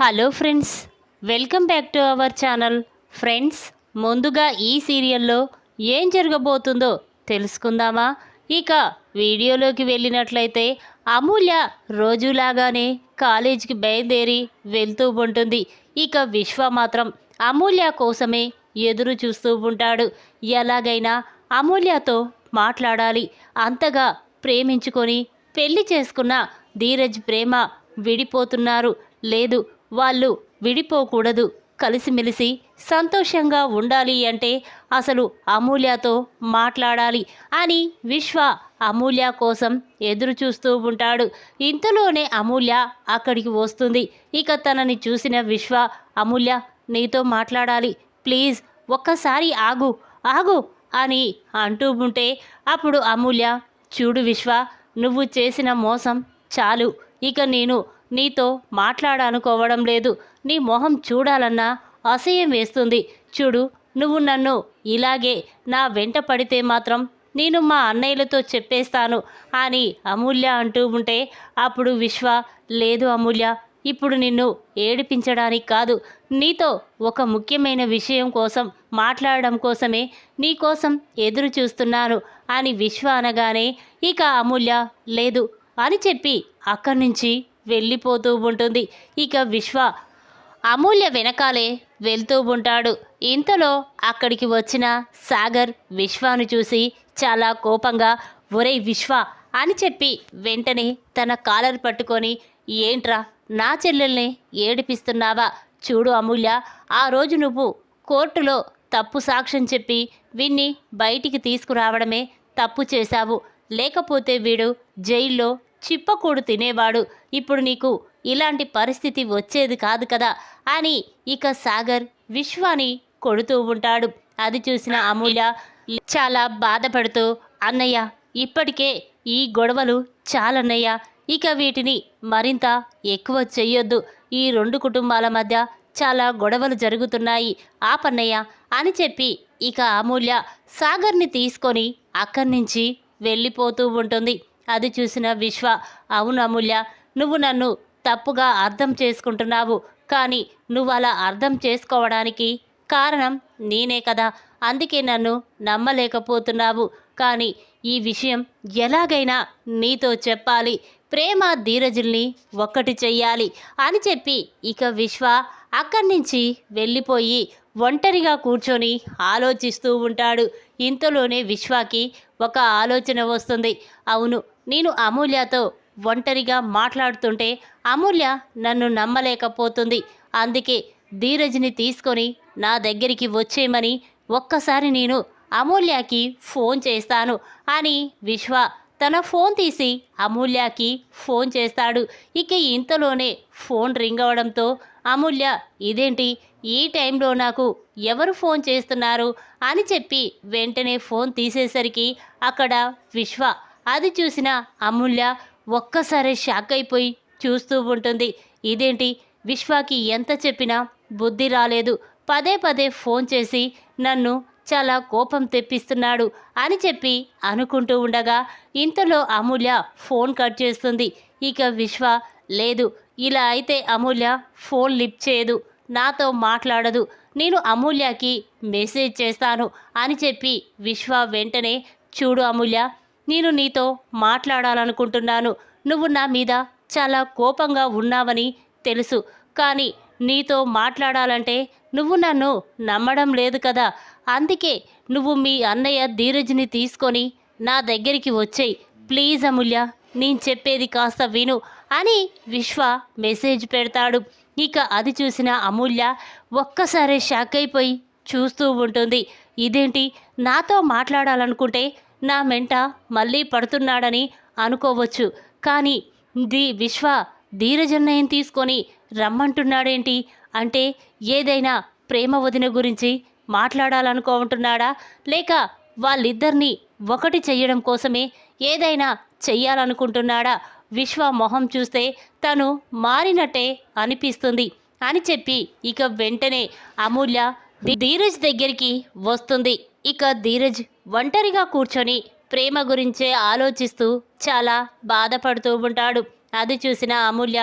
Hello friends, welcome back to our channel. Friends, ముందుగా ఈ సీరియల్లో ఏం జరగబోతుందో తెలుసుకుందామా? ఇక వీడియోలోకి వెళ్ళినట్లయితే అమూల్య రోజులాగానే కాలేజీకి బయలుదేరి వెళ్తూ ఉంటుంది. ఇక విశ్వ మాత్రం అమూల్య కోసమే ఎదురు చూస్తూ ఉంటాడు. ఎలాగైనా అమూల్యతో మాట్లాడాలి. అంతగా ప్రేమించుకొని పెళ్లి చేసుకున్న ధీరజ్ ప్రేమ విడిపోతున్నారు. లేదు, వాళ్ళు విడిపోకూడదు, కలిసిమెలిసి సంతోషంగా ఉండాలి అంటే అసలు అమూల్యతో మాట్లాడాలి అని విశ్వ అమూల్య కోసం ఎదురు చూస్తూ ఉంటాడు. ఇంతలోనే అమూల్య అక్కడికి వస్తుంది. ఇక తనని చూసిన విశ్వ, అమూల్య నీతో మాట్లాడాలి, ప్లీజ్ ఒక్కసారి ఆగు ఆగు అని అంటూ ఉంటే అప్పుడు అమూల్య, చూడు విశ్వ, నువ్వు చేసిన మోసం చాలు, ఇక నేను నీతో మాట్లాడాలనుకోవడం లేదు. నీ మొహం చూడాలన్నా అసహ్యం వేస్తుంది. చూడు, నువ్వు నన్ను ఇలాగే నా వెంట పడితే మాత్రం నేను మా అన్నయ్యలతో చెప్పేస్తాను అని అమూల్య అంటూ ఉంటే అప్పుడు విశ్వ, లేదు అమూల్య, ఇప్పుడు నిన్ను ఏడిపించడానికి కాదు, నీతో ఒక ముఖ్యమైన విషయం కోసం మాట్లాడడం కోసమే నీకోసం ఎదురు చూస్తున్నాను అని విశ్వ అనగానే ఇక అమూల్య లేదు అని చెప్పి అక్కడి నుంచి వెళ్ళిపోతూ ఉంటుంది. ఇక విశ్వ అమూల్య వెనకాలే వెళ్తూ ఉంటాడు. ఇంతలో అక్కడికి వచ్చిన సాగర్ విశ్వాను చూసి చాలా కోపంగా, ఒరేయ్ విశ్వ అని చెప్పి వెంటనే తన కాలర్ పట్టుకొని, ఏంట్రా నా చెల్లెల్ని ఏడిపిస్తున్నావా? చూడు అమూల్య, ఆ రోజు నువ్వు కోర్టులో తప్పు సాక్ష్యం చెప్పి విన్ని బయటికి తీసుకురావడమే తప్పు చేశావు. లేకపోతే వీడు జైల్లో చిప్పకూడు తినేవాడు. ఇప్పుడు నీకు ఇలాంటి పరిస్థితి వచ్చేది కాదు కదా అని ఇక సాగర్ విశ్వాని కొడుతూ ఉంటాడు. అది చూసిన అమూల్య చాలా బాధపడుతూ, అన్నయ్య ఇప్పటికే ఈ గొడవలు చాలన్నయ్య, ఇక వీటిని మరింత ఎక్కువ చెయ్యొద్దు. ఈ రెండు కుటుంబాల మధ్య చాలా గొడవలు జరుగుతున్నాయి, ఆపన్నయ్య అని చెప్పి ఇక అమూల్య సాగర్ని తీసుకొని అక్కడి నుంచి వెళ్ళిపోతూ ఉంటుంది. అది చూసిన విశ్వ, అవును అమూల్య, నువ్వు నన్ను తప్పుగా అర్థం చేసుకుంటున్నావు, కానీ నువ్వు అలా అర్థం చేసుకోవడానికి కారణం నేనే కదా, అందుకే నన్ను నమ్మలేకపోతున్నావు. కానీ ఈ విషయం ఎలాగైనా నీతో చెప్పాలి, ప్రేమ ధీరజుల్ని ఒక్కటి చెయ్యాలి అని చెప్పి ఇక విశ్వ అక్కడి నుంచి వెళ్ళిపోయి ఒంటరిగా కూర్చొని ఆలోచిస్తూ ఉంటాడు. ఇంతలోనే విశ్వాకి ఒక ఆలోచన వస్తుంది. అవును, నేను అమూల్యతో ఒంటరిగా మాట్లాడుతుంటే అమూల్య నన్ను నమ్మలేకపోతుంది, అందుకే ధీరజ్ని తీసుకొని నా దగ్గరికి వచ్చేయమని ఒక్కసారి నేను అమూల్యకి ఫోన్ చేస్తాను అని విశ్వ తన ఫోన్ తీసి అమూల్యకి ఫోన్ చేస్తాడు. ఇక ఇంతలోనే ఫోన్ రింగ్ అవడంతో అమూల్య, ఇదేంటి ఈ టైంలో నాకు ఎవరు ఫోన్ చేస్తున్నారు అని చెప్పి వెంటనే ఫోన్ తీసేసరికి అక్కడ విశ్వ. అది చూసిన అమూల్య ఒక్కసారి షాక్ అయిపోయి చూస్తూ ఉంటుంది. ఇదేంటి, విశ్వకి ఎంత చెప్పినా బుద్ధి రాలేదు, పదే పదే ఫోన్ చేసి నన్ను చాలా కోపం తెప్పిస్తున్నాడు అని చెప్పి అనుకుంటూ ఉండగా ఇంతలో అమూల్య ఫోన్ కట్ చేస్తుంది. ఇక విశ్వ, లేదు ఇలా అయితే అమూల్య ఫోన్ లిఫ్ట్ చేయదు, నాతో మాట్లాడదు, నేను అమూల్యకి మెసేజ్ చేస్తాను అని చెప్పి విశ్వ వెంటనే, చూడు అమూల్య, నేను నీతో మాట్లాడాలనుకుంటున్నాను, నువ్వు నా మీద చాలా కోపంగా ఉన్నావని తెలుసు, కానీ నీతో మాట్లాడాలంటే నువ్వు నన్ను నమ్మడం లేదు కదా, అందుకే నువ్వు మీ అన్నయ్య ధీరజ్ని తీసుకొని నా దగ్గరికి వచ్చేయి, ప్లీజ్ అమూల్య, నేను చెప్పేది కాస్త విను అని విశ్వ మెసేజ్ పెడతాడు. ఇక అది చూసిన అమూల్య ఒక్కసారి షాక్ అయిపోయి చూస్తూ ఉంటుంది. ఇదేంటి, నాతో మాట్లాడాలనుకుంటే నా మెంట మళ్ళీ పడుతున్నాడని అనుకోవచ్చు, కానీ విశ్వ ధీరజన్నయ్యం తీసుకొని రమ్మంటున్నాడేంటి, అంటే ఏదైనా ప్రేమ వదిన గురించి మాట్లాడాలనుకుంటున్నాడా, లేక వాళ్ళిద్దరినీ ఒకటి చెయ్యడం కోసమే ఏదైనా చెయ్యాలనుకుంటున్నాడా? విశ్వ మొహం చూస్తే తను మారినట్టే అనిపిస్తుంది అని చెప్పి ఇక వెంటనే అమూల్య ధీరజ్ దగ్గరికి వస్తుంది. ఇక ధీరజ్ ఒంటరిగా కూర్చొని ప్రేమ గురించే ఆలోచిస్తూ చాలా బాధపడుతూ ఉంటాడు. అది చూసిన అమూల్య,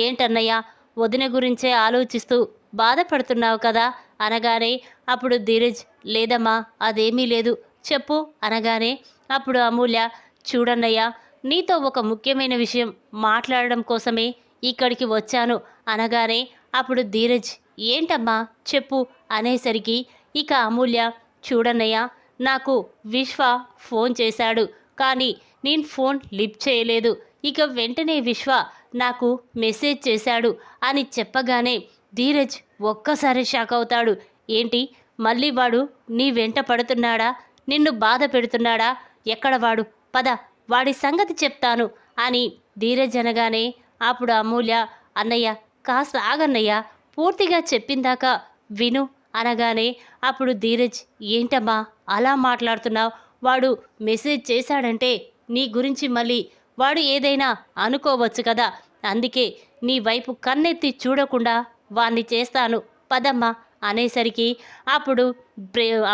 ఏంటన్నయ్య వదిన గురించే ఆలోచిస్తూ బాధపడుతున్నావు కదా అనగానే అప్పుడు ధీరజ్ లేదమ్మా అదేమీ లేదు చెప్పు అనగానే అప్పుడు అమూల్య చూడన్నయ్య నీతో ఒక ముఖ్యమైన విషయం మాట్లాడడం కోసమే ఇక్కడికి వచ్చాను అనగానే అప్పుడు ధీరజ్ ఏంటమ్మా చెప్పు అనేసరికి ఇక అమూల్య చూడన్నయ్య నాకు విశ్వ ఫోన్ చేశాడు కానీ నేను ఫోన్ లిఫ్ట్ చేయలేదు ఇక వెంటనే విశ్వ నాకు మెసేజ్ చేశాడు అని చెప్పగానే ధీరజ్ ఒక్కసారి షాక్ అవుతాడు. ఏంటి మళ్ళీ వాడు నీ వెంట పడుతున్నాడా నిన్ను బాధ పెడుతున్నాడా ఎక్కడ వాడు పద వాడి సంగతి చెప్తాను అని ధీరజ్ అనగానే అప్పుడు అమూల్య అన్నయ్య కాస్త ఆగన్నయ్య పూర్తిగా చెప్పిందాకా విను అనగానే అప్పుడు ధీరజ్ ఏంటమ్మా అలా మాట్లాడుతున్నావు వాడు మెసేజ్ చేశాడంటే నీ గురించి మళ్ళీ వాడు ఏదైనా అనుకోవచ్చు కదా అందుకే నీ వైపు కన్నెత్తి చూడకుండా వాణ్ణి చేస్తాను పదమ్మా అనేసరికి అప్పుడు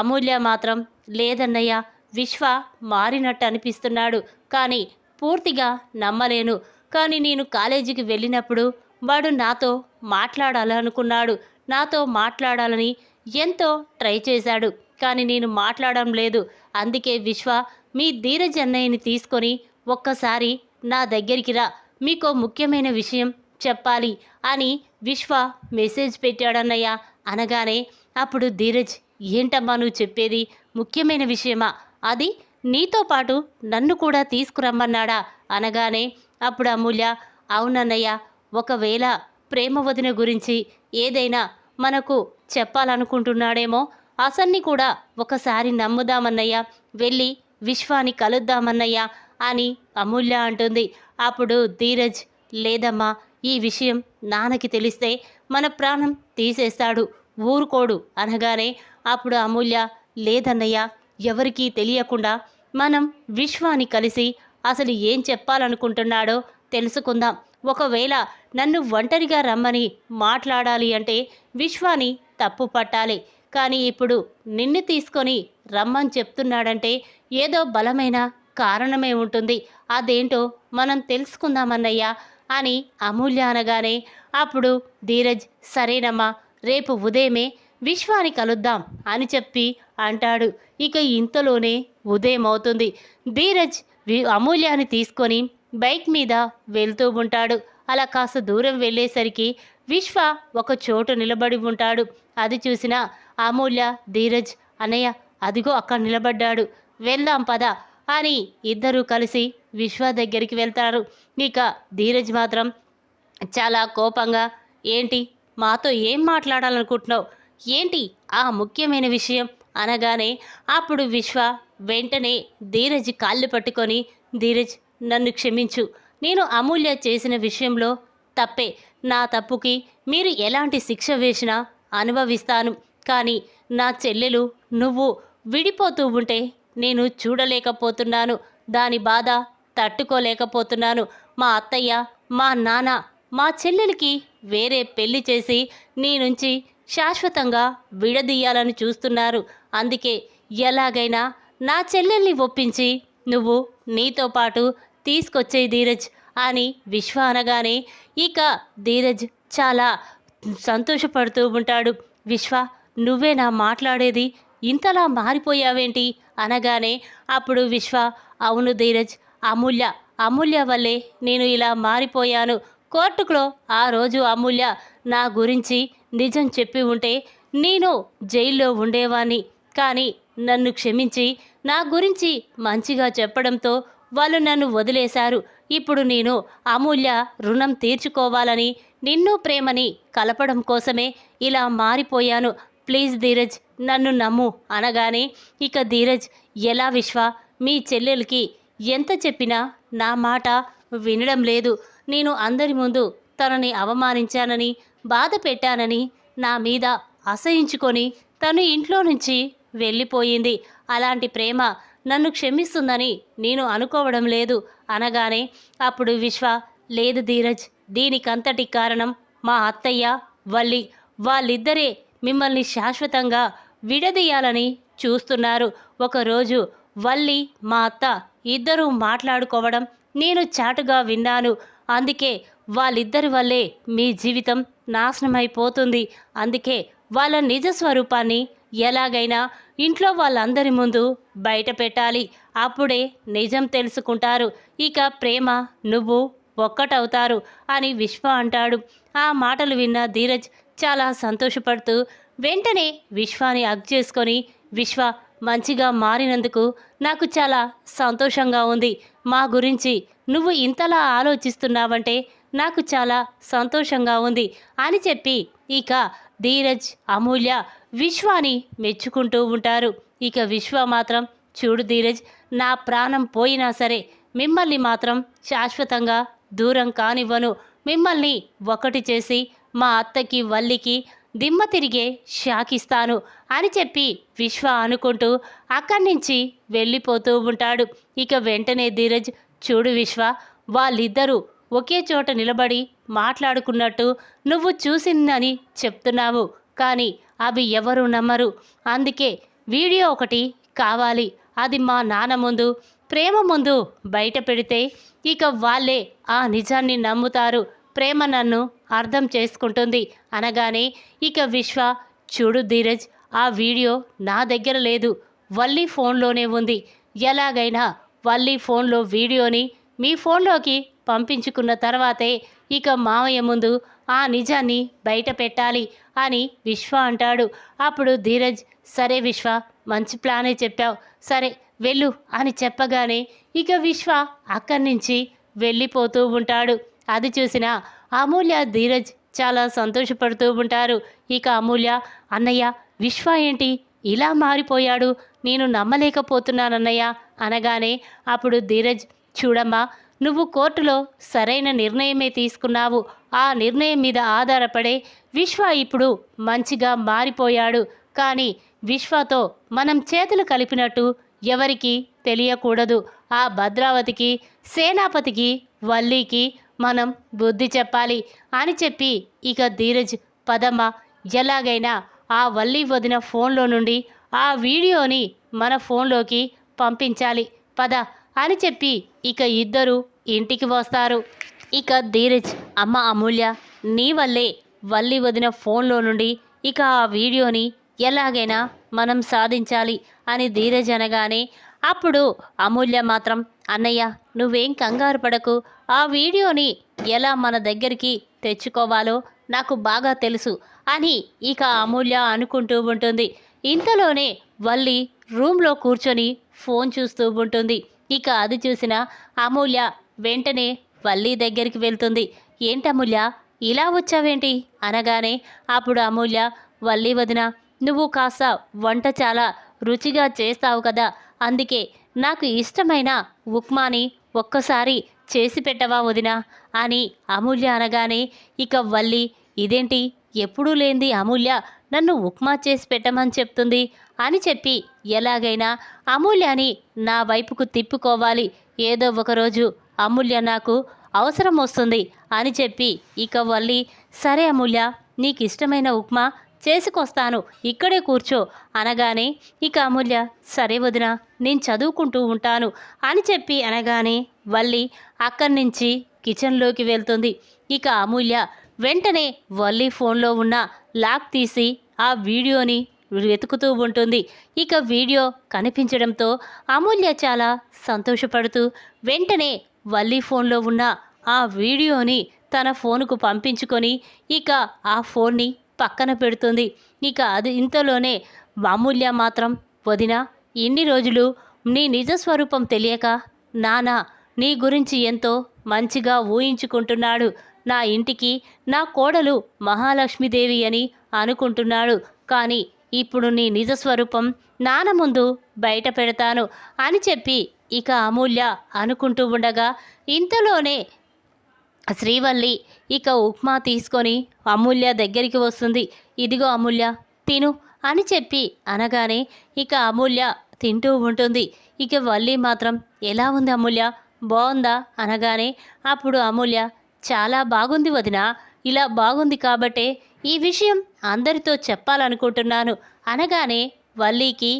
అమూల్య మాత్రం లేదన్నయ్య విశ్వ మారినట్టు అనిపిస్తున్నాడు కానీ పూర్తిగా నమ్మలేను కానీ నేను కాలేజీకి వెళ్ళినప్పుడు వాడు నాతో మాట్లాడాలనుకున్నాడు నాతో మాట్లాడాలని ఎంతో ట్రై చేశాడు కానీ నేను మాట్లాడడం లేదు అందుకే విశ్వ మీ ధీరజ్ అన్నయ్యని తీసుకొని ఒక్కసారి నా దగ్గరికి రా మీకో ముఖ్యమైన విషయం చెప్పాలి అని విశ్వ మెసేజ్ పెట్టాడన్నయ్య అనగానే అప్పుడు ధీరజ్ ఏంటమ్మా నువ్వు చెప్పేది ముఖ్యమైన విషయమా అది నీతో పాటు నన్ను కూడా తీసుకురమ్మన్నాడా అనగానే అప్పుడు అమూల్య అవునన్నయ్య ఒకవేళ ప్రేమ వదిన గురించి ఏదైనా మనకు చెప్పాలనుకుంటున్నాడేమో అసన్ని కూడా ఒకసారి నమ్ముదామన్నయ్య వెళ్ళి విశ్వాని కలుద్దామన్నయ్య అని అమూల్య అంటుంది. అప్పుడు ధీరజ్ లేదమ్మా ఈ విషయం నాన్నకి తెలిస్తే మన ప్రాణం తీసేస్తాడు ఊరుకోడు అనగానే అప్పుడు అమూల్య లేదన్నయ్య ఎవరికీ తెలియకుండా మనం విశ్వాని కలిసి అసలు ఏం చెప్పాలనుకుంటున్నాడో తెలుసుకుందాం ఒకవేళ నన్ను ఒంటరిగా రమ్మని మాట్లాడాలి అంటే విశ్వాని తప్పు పట్టాలి కానీ ఇప్పుడు నిన్ను తీసుకొని రమ్మని చెప్తున్నాడంటే ఏదో బలమైన కారణమే ఉంటుంది అదేంటో మనం తెలుసుకుందామన్నయ్యా అని అమూల్య అనగానే అప్పుడు ధీరజ్ సరేనమ్మా రేపు ఉదయమే విశ్వాని కలుద్దాం అని చెప్పి అంటాడు. ఇక ఇంతలోనే ఉదయం అవుతుంది. ధీరజ్ అమూల్యాని తీసుకొని బైక్ మీద వెళ్తూ ఉంటాడు. అలా కాస్త దూరం వెళ్ళేసరికి విశ్వ ఒక చోటు నిలబడి ఉంటాడు. అది చూసిన అమూల్య ధీరజ్ అన్నయ్య అదిగో అక్కడ నిలబడ్డాడు వెళ్దాం పద అని ఇద్దరూ కలిసి విశ్వ దగ్గరికి వెళ్తారు. ఇక ధీరజ్ మాత్రం చాలా కోపంగా ఏంటి మాతో ఏం మాట్లాడాలనుకుంటున్నావు ఏంటి ఆ ముఖ్యమైన విషయం అనగానే అప్పుడు విశ్వ వెంటనే ధీరజ్ కాళ్ళు పట్టుకొని ధీరజ్ నన్ను క్షమించు నేను అమూల్య చేసిన విషయంలో తప్పే నా తప్పుకి మీరు ఎలాంటి శిక్ష వేసినా అనుభవిస్తాను కానీ నా చెల్లెలు నువ్వు విడిపోతూ ఉంటే నేను చూడలేకపోతున్నాను దాని బాధ తట్టుకోలేకపోతున్నాను మా అత్తయ్య మా నాన్న మా చెల్లెలికి వేరే పెళ్లి చేసి నీ నుంచి శాశ్వతంగా విడదీయాలని చూస్తున్నారు అందుకే ఎలాగైనా నా చెల్లెల్ని ఒప్పించి నువ్వు నీతో పాటు తీసుకొచ్చే ధీరజ్ అని విశ్వ అనగానే ఇక ధీరజ్ చాలా సంతోషపడుతూ ఉంటాడు. విశ్వ నువ్వేనా మాట్లాడేది ఇంతలా మారిపోయావేంటి అనగానే అప్పుడు విశ్వ అవును ధీరజ్ అమూల్య వల్లే నేను ఇలా మారిపోయాను కోర్టులో ఆ రోజు అమూల్య నా గురించి నిజం చెప్పి ఉంటే నేను జైల్లో ఉండేవాణ్ణి కానీ నన్ను క్షమించి నా గురించి మంచిగా చెప్పడంతో వాళ్ళు నన్ను వదిలేశారు ఇప్పుడు నేను అమూల్య రుణం తీర్చుకోవాలని నిన్ను ప్రేమని కలపడం కోసమే ఇలా మారిపోయాను ప్లీజ్ ధీరజ్ నన్ను నమ్ము అనగానే ఇక ధీరజ్ ఎలా విశ్వ మీ చెల్లెలకి ఎంత చెప్పినా నా మాట వినడం లేదు నేను అందరి ముందు తనని అవమానించానని బాధ పెట్టానని నా మీద అసహించుకొని తను ఇంట్లో నుంచి వెళ్ళిపోయింది అలాంటి ప్రేమ నన్ను క్షమిస్తుందని నేను అనుకోవడం లేదు అనగానే అప్పుడు విశ్వ లేదు ధీరజ్ దీనికంతటి కారణం మా అత్తయ్య వల్లి వాళ్ళిద్దరే మిమ్మల్ని శాశ్వతంగా విడదీయాలని చూస్తున్నారు ఒకరోజు వల్లి మా అత్త ఇద్దరూ మాట్లాడుకోవడం నేను చాటుగా విన్నాను అందుకే వాళ్ళిద్దరి వల్లే మీ జీవితం నాశనమైపోతుంది. అందుకే వాళ్ళ నిజ స్వరూపాన్ని ఎలాగైనా ఇంట్లో వాళ్ళందరి ముందు బయట పెట్టాలి. అప్పుడే నిజం తెలుసుకుంటారు. ఇక ప్రేమ నువ్వు ఒక్కటవుతారు అని విశ్వ అంటాడు. ఆ మాటలు విన్న ధీరజ్ చాలా సంతోషపడుతూ వెంటనే విశ్వాని హగ్ చేసుకొని, విశ్వ మంచిగా మారినందుకు నాకు చాలా సంతోషంగా ఉంది. మా గురించి నువ్వు ఇంతలా ఆలోచిస్తున్నావంటే నాకు చాలా సంతోషంగా ఉంది అని చెప్పి ఇక ధీరజ్, అమూల్య విశ్వాని మెచ్చుకుంటూ ఉంటారు. ఇక విశ్వ మాత్రం, చూడు ధీరజ్, నా ప్రాణం పోయినా సరే మిమ్మల్ని మాత్రం శాశ్వతంగా దూరం కానివ్వను. మిమ్మల్ని ఒకటి చేసి మా అత్తకి వల్లికి దిమ్మ తిరిగే షాకిస్తాను అని చెప్పి విశ్వ అనుకుంటూ అక్కడి నుంచి వెళ్ళిపోతూ ఉంటాడు. ఇక వెంటనే ధీరజ్, చూడు విశ్వ, వాళ్ళిద్దరూ ఒకే చోట నిలబడి మాట్లాడుకున్నట్టు నువ్వు చూసిందని చెప్తున్నావు, కానీ అవి ఎవరు నమ్మరు. అందుకే వీడియో ఒకటి కావాలి. అది మా నాన్న ముందు, ప్రేమ ముందు బయట పెడితే ఇక వాళ్ళే ఆ నిజాన్ని నమ్ముతారు. ప్రేమ నన్ను అర్థం చేసుకుంటుంది అనగానే ఇక విశ్వ, చూడు ధీరజ్, ఆ వీడియో నా దగ్గర లేదు, వల్లి ఫోన్లోనే ఉంది. ఎలాగైనా వల్లి ఫోన్లో వీడియోని మీ ఫోన్లోకి పంపించుకున్న తర్వాతే ఇక మామయ్య ముందు ఆ నిజాన్ని బయట పెట్టాలి అని విశ్వ అంటాడు. అప్పుడు ధీరజ్, సరే విశ్వ, మంచి ప్లానే చెప్పావు, సరే వెళ్ళు అని చెప్పగానే ఇక విశ్వ అక్కడి నుంచి వెళ్ళిపోతూ ఉంటాడు. అది చూసిన అమూల్య, ధీరజ్ చాలా సంతోషపడుతూ ఉంటారు. ఇక అమూల్య, అన్నయ్య, విశ్వ ఏంటి ఇలా మారిపోయాడు, నేను నమ్మలేకపోతున్నానన్నయ్య అనగానే అప్పుడు ధీరజ్, చూడమ్మా, నువ్వు కోర్టులో సరైన నిర్ణయమే తీసుకున్నావు. ఆ నిర్ణయం మీద ఆధారపడే విశ్వ ఇప్పుడు మంచిగా మారిపోయాడు. కానీ విశ్వతో మనం చేతులు కలిపినట్టు ఎవరికీ తెలియకూడదు. ఆ భద్రావతికి, సేనాపతికి, వల్లికి మనం బుద్ధి చెప్పాలి అని చెప్పి ఇక ధీరజ్, పదమ్మ, ఎలాగైనా ఆ వల్లి వదిన ఫోన్లో నుండి ఆ వీడియోని మన ఫోన్లోకి పంపించాలి, పద అని చెప్పి ఇక ఇద్దరు ఇంటికి వస్తారు. ఇక ధీరజ్, అమ్మ అమూల్య, నీ వల్లే వల్లి వదిన ఫోన్లో నుండి ఇక ఆ వీడియోని ఎలాగైనా మనం సాధించాలి అని ధీరజ్ అనగానే అప్పుడు అమూల్య మాత్రం, అన్నయ్య, నువ్వేం కంగారు పడకు, ఆ వీడియోని ఎలా మన దగ్గరికి తెచ్చుకోవాలో నాకు బాగా తెలుసు అని ఇక అమూల్య అనుకుంటూ ఉంటుంది. ఇంతలోనే వల్లి రూమ్లో కూర్చొని ఫోన్ చూస్తూ ఉంటుంది. ఇక అది చూసిన అమూల్య వెంటనే వల్లి దగ్గరికి వెళ్తుంది. ఏంటమూల్య, ఇలా వచ్చావేంటి అనగానే అప్పుడు అమూల్య, వల్లి వదిన, నువ్వు కాస్త వంట చాలా రుచిగా చేస్తావు కదా, అందుకే నాకు ఇష్టమైన ఉప్మాని ఒక్కసారి చేసి పెట్టవా వదినా అని అమూల్య అనగానే ఇక వల్లి, ఇదేంటి ఎప్పుడూ లేంది అమూల్య నన్ను ఉప్మా చేసి పెట్టమని చెప్తుంది అని చెప్పి ఎలాగైనా అమూల్యని నా వైపుకు తిప్పుకోవాలి, ఏదో ఒకరోజు అమూల్య నాకు అవసరం వస్తుంది అని చెప్పి ఇక వల్లి, సరే అమూల్య, నీకు ఇష్టమైన ఉప్మా చేసుకొస్తాను, ఇక్కడే కూర్చో అనగానే ఇక అమూల్య, సరే వదిన, నేను చదువుకుంటూ ఉంటాను అని చెప్పి అనగానే వల్లి అక్కడి నుంచి కిచెన్లోకి వెళ్తుంది. ఇక అమూల్య వెంటనే వల్లి ఫోన్లో ఉన్న లాక్ తీసి ఆ వీడియోని వెతుకుతూ ఉంటుంది. ఇక వీడియో కనిపించడంతో అమూల్య చాలా సంతోషపడుతూ వెంటనే వల్లి ఫోన్లో ఉన్న ఆ వీడియోని తన ఫోనుకు పంపించుకొని ఇక ఆ ఫోన్ని పక్కన పెడుతుంది. ఇక అది ఇంతలోనే అమూల్య మాత్రం, వదిన, ఇన్ని రోజులు నీ నిజ స్వరూపం తెలియక నాన్న నీ గురించి ఎంతో మంచిగా ఊహించుకుంటున్నాడు. నా ఇంటికి నా కోడలు మహాలక్ష్మీదేవి అని అనుకుంటున్నాడు. కానీ ఇప్పుడు నీ నిజ స్వరూపం నాన్న ముందు బయట పెడతాను అని చెప్పి ఇక అమూల్య అనుకుంటూ ఉండగా ఇంతలోనే శ్రీవల్లి ఇక ఉప్మా తీసుకొని అమూల్య దగ్గరికి వస్తుంది. ఇదిగో అమూల్య, తిను అని చెప్పి అనగానే ఇక అమూల్య తింటూ ఉంటుంది. ఇక వల్లి మాత్రం, ఎలా ఉంది అమూల్య, బాగుందా అనగానే అప్పుడు అమూల్య, చాలా బాగుంది వదిన, ఇలా బాగుంది కాబట్టే ఈ విషయం అందరితో చెప్పాలనుకుంటున్నాను అనగానే వల్లికి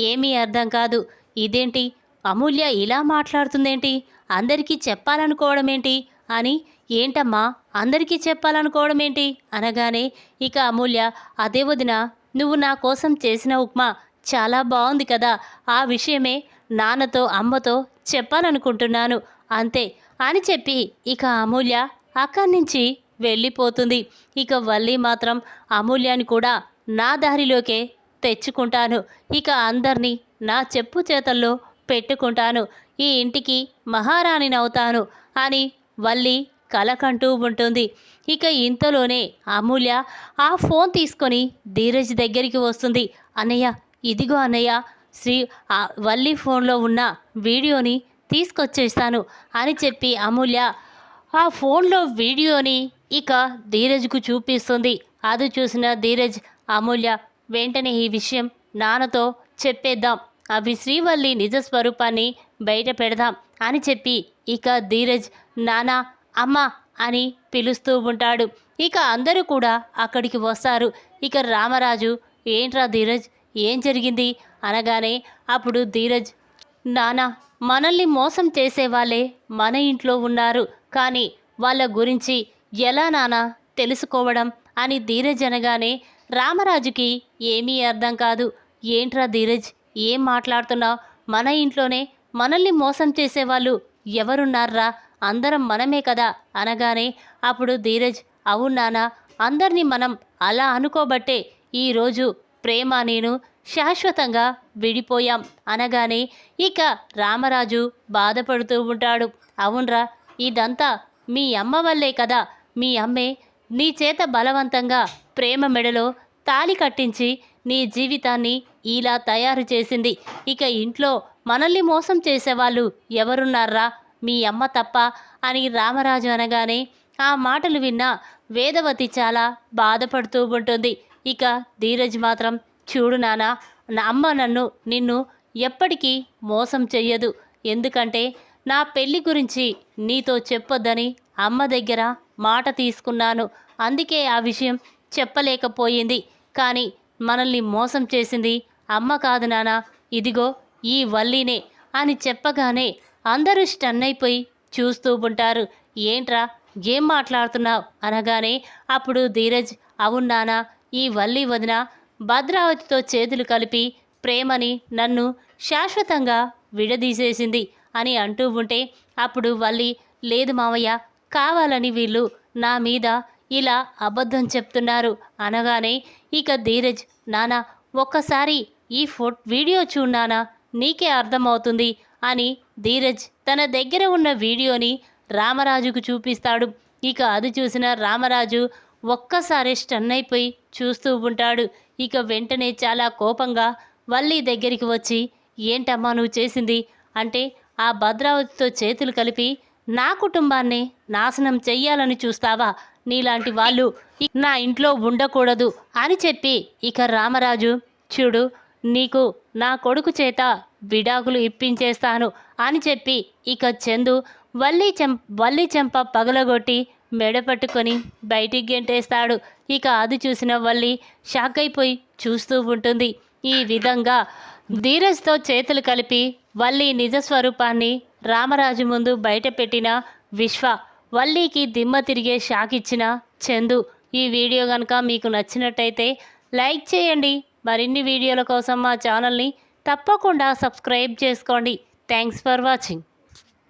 ఏమీ అర్థం కాదు. ఇదేంటి అమూల్య ఇలా మాట్లాడుతుందేంటి, అందరికీ చెప్పాలనుకోవడం ఏంటి అని ఏంటమ్మా అందరికీ చెప్పాలనుకోవడం ఏంటి అనగానే ఇక అమూల్య, అదే వదిన, నువ్వు నా కోసం చేసిన ఉప్మా చాలా బాగుంది కదా, ఆ విషయమే నాన్నతో అమ్మతో చెప్పాలనుకుంటున్నాను అంతే అని చెప్పి ఇక అమూల్య అక్కడి నుంచి వెళ్ళిపోతుంది. ఇక వల్లి మాత్రం అమూల్యాన్ని కూడా నా దారిలోకే తెచ్చుకుంటాను, ఇక అందరినీ నా చెప్పు చేతల్లో పెట్టుకుంటాను, ఈ ఇంటికి మహారాణినవుతాను అని వల్లి కలకంటూ ఉంటుంది. ఇక ఇంతలోనే అమూల్య ఆ ఫోన్ తీసుకొని ధీరజ్ దగ్గరికి వస్తుంది. అన్నయ్య, ఇదిగో అన్నయ్య, ఆ వల్లి ఫోన్లో ఉన్న వీడియోని తీసుకొచ్చేస్తాను అని చెప్పి అమూల్య ఆ ఫోన్లో వీడియోని ఇక ధీరజ్కు చూపిస్తుంది. అది చూసిన ధీరజ్, అమూల్య, వెంటనే ఈ విషయం నాన్నతో చెప్పేద్దాం, అవి శ్రీవల్లి నిజ స్వరూపాన్ని బయట పెడదాం అని చెప్పి ఇక ధీరజ్ నానా అమ్మ అని పిలుస్తూ ఉంటాడు. ఇక అందరూ కూడా అక్కడికి వస్తారు. ఇక రామరాజు, ఏంట్రా ధీరజ్, ఏం జరిగింది అనగానే అప్పుడు ధీరజ్, నానా, మనల్ని మోసం చేసేవాళ్ళే మన ఇంట్లో ఉన్నారు, కానీ వాళ్ళ గురించి ఎలా నానా తెలుసుకోవడం అని ధీరజ్ అనగానే రామరాజుకి ఏమీ అర్థం కాదు. ఏంట్రా ధీరజ్, ఏం మాట్లాడుతున్నావు, మన ఇంట్లోనే మనల్ని మోసం చేసేవాళ్ళు ఎవరున్నారా, అందరం మనమే కదా అనగానే అప్పుడు ధీరజ్, అవునానా, అందరినీ మనం అలా అనుకోబట్టే ఈరోజు ప్రేమ నేను శాశ్వతంగా విడిపోయాం అనగానే ఇక రామరాజు బాధపడుతూ ఉంటాడు. అవునరా, ఇదంతా మీ అమ్మ వల్లే కదా, మీ అమ్మే నీ చేత బలవంతంగా ప్రేమ మెడలో తాళి కట్టించి నీ జీవితాన్ని ఇలా తయారు చేసింది, ఇక ఇంట్లో మనల్ని మోసం చేసేవాళ్ళు ఎవరున్నారా, మీ అమ్మ తప్ప అని రామరాజు అనగానే ఆ మాటలు విన్న వేదవతి చాలా బాధపడుతూ ఉంటుంది. ఇక ధీరజ్ మాత్రం, చూడు నానా, నా అమ్మ నిన్ను ఎప్పటికీ మోసం చెయ్యదు, ఎందుకంటే నా పెళ్లి గురించి నీతో చెప్పొద్దని అమ్మ దగ్గర మాట తీసుకున్నాను, అందుకే ఆ విషయం చెప్పలేకపోయింది, కానీ మనల్ని మోసం చేసింది అమ్మ కాదు నానా, ఇదిగో ఈ వల్లీనే అని చెప్పగానే అందరూ స్టన్ అయిపోయి చూస్తూ ఉంటారు. ఏంట్రా, ఏం మాట్లాడుతున్నావు అనగానే అప్పుడు ధీరజ్, అవునానా, ఈ వల్లి వదిన భద్రావతితో చేతులు కలిపి ప్రేమని నన్ను శాశ్వతంగా విడదీసేసింది అని అంటూ ఉంటే అప్పుడు వల్లి, లేదు మావయ్య, కావాలని వీళ్ళు నా మీద ఇలా అబద్ధం చెప్తున్నారు అనగానే ఇక ధీరజ్, నానా, ఒక్కసారి ఈ వీడియో చూడానా, నీకే అర్థమవుతుంది అని ధీరజ్ తన దగ్గర ఉన్న వీడియోని రామరాజుకు చూపిస్తాడు. ఇక అది చూసిన రామరాజు ఒక్కసారి స్టన్ అయిపోయి చూస్తూ ఉంటాడు. ఇక వెంటనే చాలా కోపంగా వల్లి దగ్గరికి వచ్చి, ఏంటమ్మా నువ్వు చేసింది, అంటే ఆ భద్రావతితో చేతులు కలిపి నా కుటుంబాన్ని నాశనం చెయ్యాలని చూస్తావా, నీలాంటి వాళ్ళు నా ఇంట్లో ఉండకూడదు అని చెప్పి ఇక రామరాజు, చూడు, నీకు నా కొడుకు చేత విడాకులు ఇప్పించేస్తాను అని చెప్పి ఇక చందు వల్లి చెంప పగలగొట్టి మెడ పట్టుకొని బయటికి గెంటేస్తాడు. ఇక అది చూసిన వల్లి షాక్ అయిపోయి చూస్తూ ఉంటుంది. ఈ విధంగా ధీరజ్తో చేతులు కలిపి వల్లి నిజస్వరూపాన్ని రామరాజు ముందు బయట పెట్టిన విశ్వ, వల్లికి దిమ్మ తిరిగే షాక్ ఇచ్చిన చందు. ఈ వీడియో కనుక మీకు నచ్చినట్టయితే లైక్ చేయండి. మరిన్ని వీడియోల కోసం మా ఛానల్ని తప్పకుండా సబ్స్క్రైబ్ చేసుకోండి. Thanks for watching.